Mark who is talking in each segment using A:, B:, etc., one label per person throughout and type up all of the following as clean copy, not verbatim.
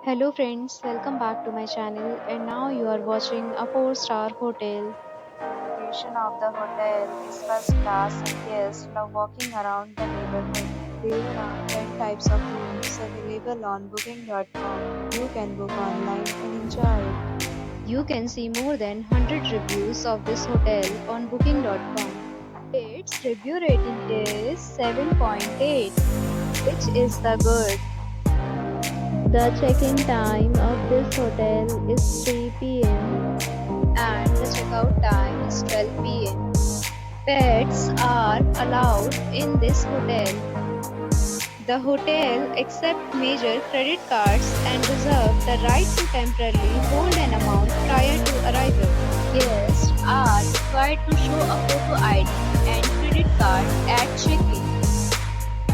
A: Hello friends, welcome back to my channel and now you are watching a 4-star hotel. The location of the hotel is first class and guests love walking around the neighborhood. There are 10 types of rooms available on booking.com. You can book online and enjoy it. You can see more than 100 reviews of this hotel on booking.com. Its review rating is 7.8, which is the good. The check-in time of this hotel is 3 p.m. and the checkout time is 12 p.m. Pets are allowed in this hotel. The hotel accepts major credit cards and reserves the right to temporarily hold an amount prior to arrival. Guests are required to show a photo ID and credit card at check-in.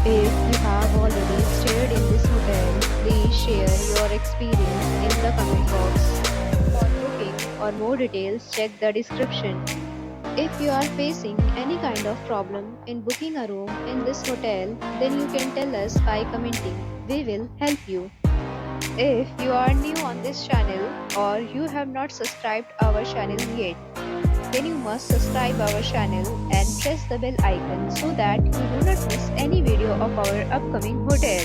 A: If you have already stayed in this hotel, please share your experience in the comment box. For booking or more details, check the description. If you are facing any kind of problem in booking a room in this hotel, then you can tell us by commenting. We will help you. If you are new on this channel or you have not subscribed our channel yet, then you must subscribe our channel and press the bell icon so that you do not miss any video of our upcoming hotel.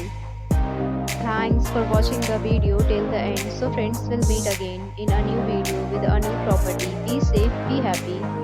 A: Thanks for watching the video till the end. So friends, will meet again in a new video with a new property. Be safe, be happy.